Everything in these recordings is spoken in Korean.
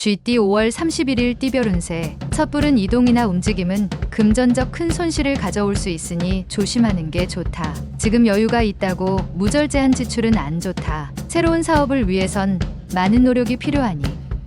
GT 5월 31일 띠별 운세. 섣부른 이동이나 움직임은 금전적 큰 손실을 가져올 수 있으니 조심하는 게 좋다. 지금 여유가 있다고 무절제한 지출은 안 좋다. 새로운 사업을 위해선 많은 노력이 필요하니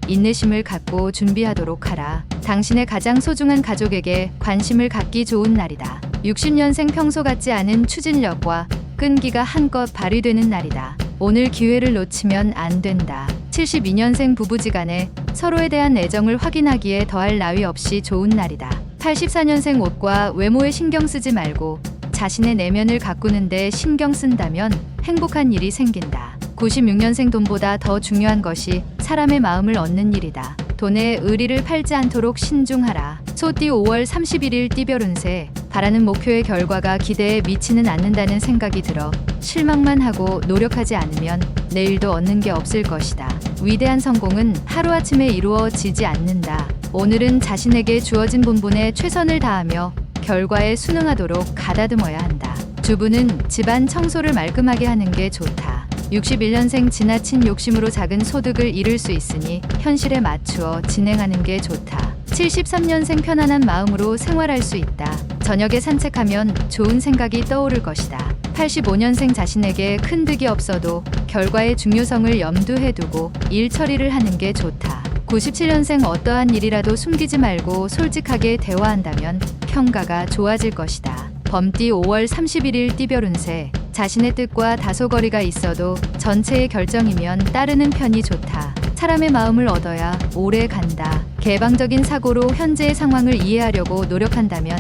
인내심을 갖고 준비하도록 하라. 당신의 가장 소중한 가족에게 관심을 갖기 좋은 날이다. 60년생 평소 같지 않은 추진력과 끈기가 한껏 발휘되는 날이다. 오늘 기회를 놓치면 안 된다. 72년생 부부지간에 서로에 대한 애정을 확인하기에 더할 나위 없이 좋은 날이다. 84년생 옷과 외모에 신경 쓰지 말고 자신의 내면을 가꾸는데 신경 쓴다면 행복한 일이 생긴다. 96년생 돈보다 더 중요한 것이 사람의 마음을 얻는 일이다. 돈의 의리를 팔지 않도록 신중하라. 소띠 5월 31일 띠별 운세. 바라는 목표의 결과가 기대에 미치는 않는다는 생각이 들어 실망만 하고 노력하지 않으면 내일도 얻는 게 없을 것이다. 위대한 성공은 하루아침에 이루어지지 않는다. 오늘은 자신에게 주어진 본분에 최선을 다하며 결과에 순응하도록 가다듬어야 한다. 주부는 집안 청소를 말끔하게 하는 게 좋다. 61년생 지나친 욕심으로 작은 소득을 잃을 수 있으니 현실에 맞추어 진행하는 게 좋다. 73년생 편안한 마음으로 생활할 수 있다. 저녁에 산책하면 좋은 생각이 떠오를 것이다. 85년생 자신에게 큰 득이 없어도 결과의 중요성을 염두에 두고 일 처리를 하는 게 좋다. 97년생 어떠한 일이라도 숨기지 말고 솔직하게 대화한다면 평가가 좋아질 것이다. 범띠 5월 31일 띠별 운세. 자신의 뜻과 다소 거리가 있어도 전체의 결정이면 따르는 편이 좋다. 사람의 마음을 얻어야 오래 간다. 개방적인 사고로 현재의 상황을 이해하려고 노력한다면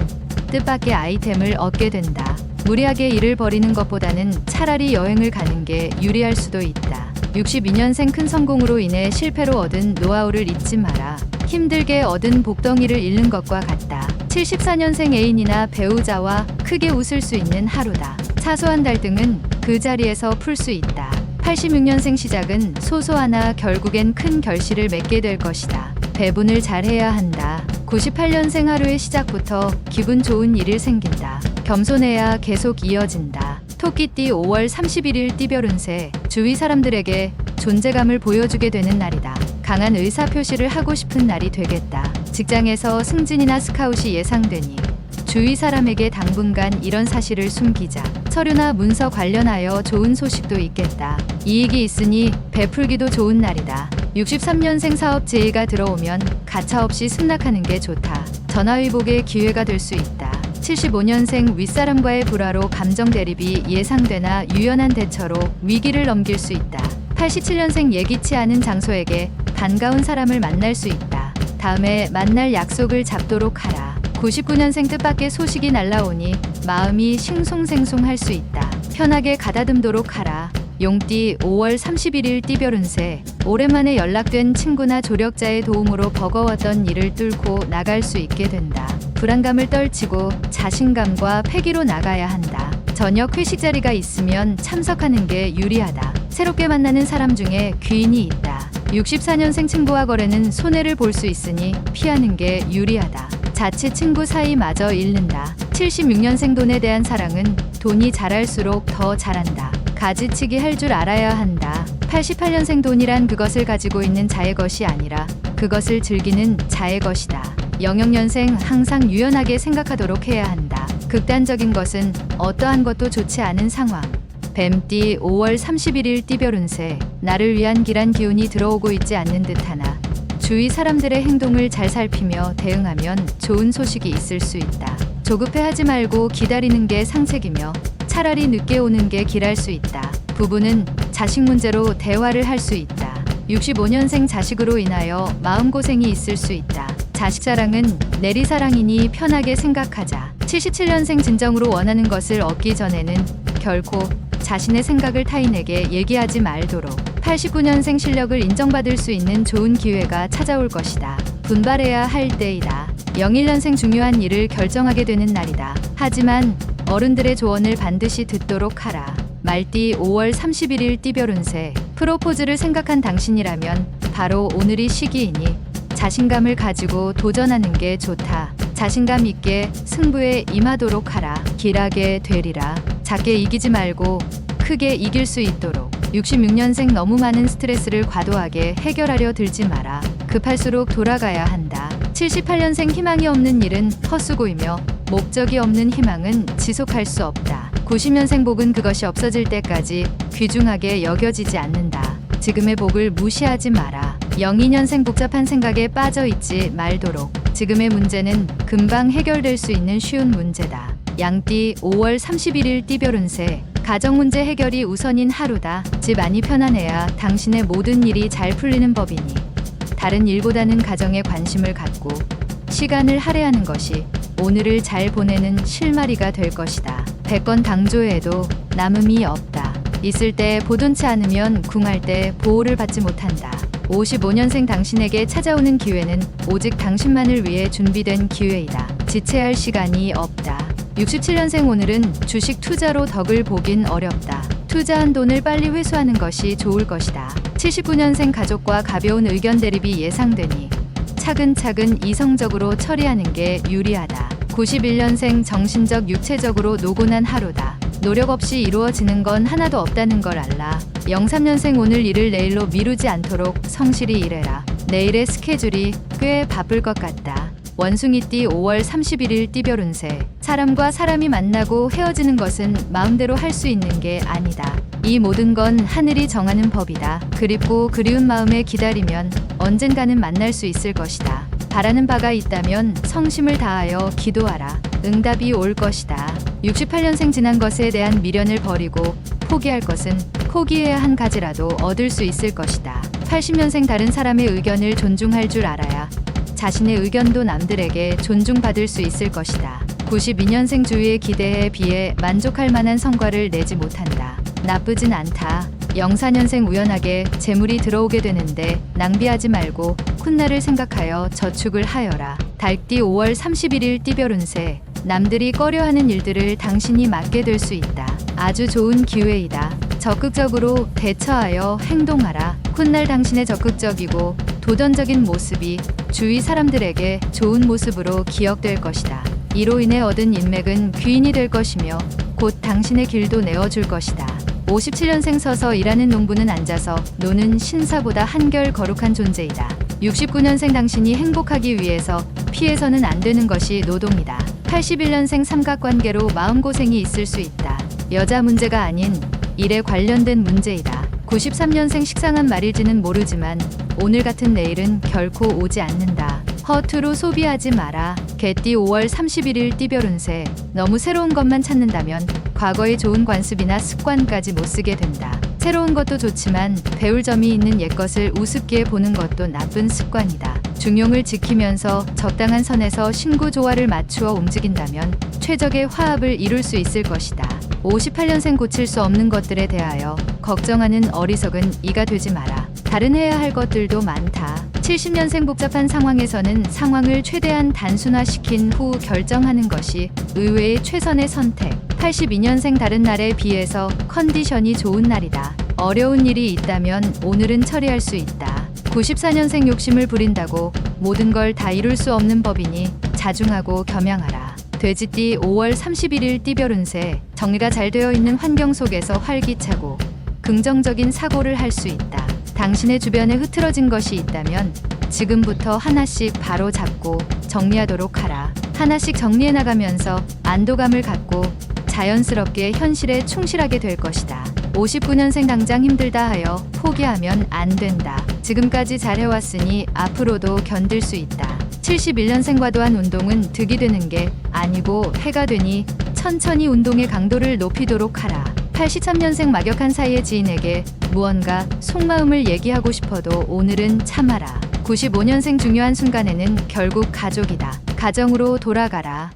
뜻밖의 아이템을 얻게 된다. 무리하게 일을 벌이는 것보다는 차라리 여행을 가는 게 유리할 수도 있다. 62년생 큰 성공으로 인해 실패로 얻은 노하우를 잊지 마라. 힘들게 얻은 복덩이를 잃는 것과 같다. 74년생 애인이나 배우자와 크게 웃을 수 있는 하루다. 사소한 갈등은 그 자리에서 풀 수 있다. 86년생 시작은 소소하나 결국엔 큰 결실을 맺게 될 것이다. 배분을 잘해야 한다. 98년생 하루의 시작부터 기분 좋은 일이 생긴다. 겸손해야 계속 이어진다. 토끼띠 5월 31일 띠별 운세. 주위 사람들에게 존재감을 보여주게 되는 날이다. 강한 의사표시를 하고 싶은 날이 되겠다. 직장에서 승진이나 스카웃이 예상되니 주위 사람에게 당분간 이런 사실을 숨기자. 서류나 문서 관련하여 좋은 소식도 있겠다. 이익이 있으니 베풀기도 좋은 날이다. 63년생 사업 제의가 들어오면 가차없이 승낙하는 게 좋다. 전화위복의 기회가 될 수 있다. 75년생 윗사람과의 불화로 감정 대립이 예상되나 유연한 대처로 위기를 넘길 수 있다. 87년생 예기치 않은 장소에게 반가운 사람을 만날 수 있다. 다음에 만날 약속을 잡도록 하라. 99년생 뜻밖의 소식이 날라오니 마음이 싱숭생숭할 수 있다. 편하게 가다듬도록 하라. 용띠 5월 31일 띠별 운세. 오랜만에 연락된 친구나 조력자의 도움으로 버거웠던 일을 뚫고 나갈 수 있게 된다. 불안감을 떨치고 자신감과 패기로 나가야 한다. 저녁 회식 자리가 있으면 참석하는 게 유리하다. 새롭게 만나는 사람 중에 귀인이 있다. 64년생 친구와 거래는 손해를 볼 수 있으니 피하는 게 유리하다. 자칫 친구 사이마저 잃는다. 76년생 돈에 대한 사랑은 돈이 자랄수록 더 자란다. 가지치기 할 줄 알아야 한다. 88년생 돈이란 그것을 가지고 있는 자의 것이 아니라 그것을 즐기는 자의 것이다. 00년생 항상 유연하게 생각하도록 해야 한다. 극단적인 것은 어떠한 것도 좋지 않은 상황. 뱀띠 5월 31일 띠별 운세. 나를 위한 길한 기운이 들어오고 있지 않는 듯하나 주위 사람들의 행동을 잘 살피며 대응하면 좋은 소식이 있을 수 있다. 조급해하지 말고 기다리는 게 상책이며 차라리 늦게 오는 게 길할 수 있다. 부부는 자식 문제로 대화를 할 수 있다. 65년생 자식으로 인하여 마음고생이 있을 수 있다. 자식 사랑은 내리사랑이니 편하게 생각하자. 77년생 진정으로 원하는 것을 얻기 전에는 결코 자신의 생각을 타인에게 얘기하지 말도록. 89년생 실력을 인정받을 수 있는 좋은 기회가 찾아올 것이다. 분발해야 할 때이다. 01년생 중요한 일을 결정하게 되는 날이다. 하지만 어른들의 조언을 반드시 듣도록 하라. 말띠 5월 31일 띠별 운세. 프로포즈를 생각한 당신이라면 바로 오늘이 시기이니 자신감을 가지고 도전하는 게 좋다. 자신감 있게 승부에 임하도록 하라. 길하게 되리라. 작게 이기지 말고 크게 이길 수 있도록. 66년생 너무 많은 스트레스를 과도하게 해결하려 들지 마라. 급할수록 돌아가야 한다. 78년생 희망이 없는 일은 헛수고이며 목적이 없는 희망은 지속할 수 없다. 90년생 복은 그것이 없어질 때까지 귀중하게 여겨지지 않는다. 지금의 복을 무시하지 마라. 02년생 복잡한 생각에 빠져 있지 말도록. 지금의 문제는 금방 해결될 수 있는 쉬운 문제다. 양띠 5월 31일 띠별 운세. 가정 문제 해결이 우선인 하루다. 집 안이 편안해야 당신의 모든 일이 잘 풀리는 법이니 다른 일보다는 가정에 관심을 갖고 시간을 할애하는 것이 오늘을 잘 보내는 실마리가 될 것이다. 100건 당조해도 남음이 없다. 있을 때 보돈치 않으면 궁할 때 보호를 받지 못한다. 55년생 당신에게 찾아오는 기회는 오직 당신만을 위해 준비된 기회이다. 지체할 시간이 없다. 67년생 오늘은 주식 투자로 덕을 보긴 어렵다. 투자한 돈을 빨리 회수하는 것이 좋을 것이다. 79년생 가족과 가벼운 의견 대립이 예상되니 차근차근 이성적으로 처리하는 게 유리하다. 91년생 정신적 육체적으로 노곤한 하루다. 노력 없이 이루어지는 건 하나도 없다는 걸 알라. 03년생 오늘 일을 내일로 미루지 않도록 성실히 일해라. 내일의 스케줄이 꽤 바쁠 것 같다. 원숭이띠 5월 31일 띠별 운세. 사람과 사람이 만나고 헤어지는 것은 마음대로 할 수 있는 게 아니다. 이 모든 건 하늘이 정하는 법이다. 그립고 그리운 마음에 기다리면 언젠가는 만날 수 있을 것이다. 바라는 바가 있다면 성심을 다하여 기도하라. 응답이 올 것이다. 68년생 지난 것에 대한 미련을 버리고 포기할 것은 포기해야 한 가지라도 얻을 수 있을 것이다. 80년생 다른 사람의 의견을 존중할 줄 알아야 자신의 의견도 남들에게 존중받을 수 있을 것이다. 92년생 주위의 기대에 비해 만족할 만한 성과를 내지 못한다. 나쁘진 않다. 04년생 우연하게 재물이 들어오게 되는데 낭비하지 말고 훗날을 생각하여 저축을 하여라. 달띠 5월 31일 띠별 운세. 남들이 꺼려하는 일들을 당신이 맡게 될 수 있다. 아주 좋은 기회이다. 적극적으로 대처하여 행동하라. 훗날 당신의 적극적이고 도전적인 모습이 주위 사람들에게 좋은 모습으로 기억될 것이다. 이로 인해 얻은 인맥은 귀인이 될 것이며 곧 당신의 길도 내어줄 것이다. 57년생 서서 일하는 농부는 앉아서 노는 신사보다 한결 거룩한 존재이다. 69년생 당신이 행복하기 위해서 피해서는 안 되는 것이 노동이다. 81년생 삼각관계로 마음고생이 있을 수 있다. 여자 문제가 아닌 일에 관련된 문제이다. 93년생 식상한 말일지는 모르지만 오늘 같은 내일은 결코 오지 않는다. 허투루 소비하지 마라. 개띠 5월 31일 띠별 운세. 너무 새로운 것만 찾는다면 과거의 좋은 관습이나 습관까지 못 쓰게 된다. 새로운 것도 좋지만 배울 점이 있는 옛것을 우습게 보는 것도 나쁜 습관이다. 중용을 지키면서 적당한 선에서 신구조화를 맞추어 움직인다면 최적의 화합을 이룰 수 있을 것이다. 58년생 고칠 수 없는 것들에 대하여 걱정하는 어리석은 이가 되지 마라. 다른 해야 할 것들도 많다. 70년생 복잡한 상황에서는 상황을 최대한 단순화시킨 후 결정하는 것이 의외의 최선의 선택. 82년생 다른 날에 비해서 컨디션이 좋은 날이다. 어려운 일이 있다면 오늘은 처리할 수 있다. 94년생 욕심을 부린다고 모든 걸 다 이룰 수 없는 법이니 자중하고 겸양하라. 돼지띠 5월 31일 띠별 운세. 정리가 잘 되어 있는 환경 속에서 활기차고 긍정적인 사고를 할 수 있다. 당신의 주변에 흐트러진 것이 있다면 지금부터 하나씩 바로 잡고 정리하도록 하라. 하나씩 정리해 나가면서 안도감을 갖고 자연스럽게 현실에 충실하게 될 것이다. 59년생 당장 힘들다 하여 포기하면 안 된다. 지금까지 잘해왔으니 앞으로도 견딜 수 있다. 71년생 과도한 운동은 득이 되는 게 아니고 해가 되니 천천히 운동의 강도를 높이도록 하라. 83년생 막역한 사이의 지인에게 무언가 속마음을 얘기하고 싶어도 오늘은 참아라. 95년생 중요한 순간에는 결국 가족이다. 가정으로 돌아가라.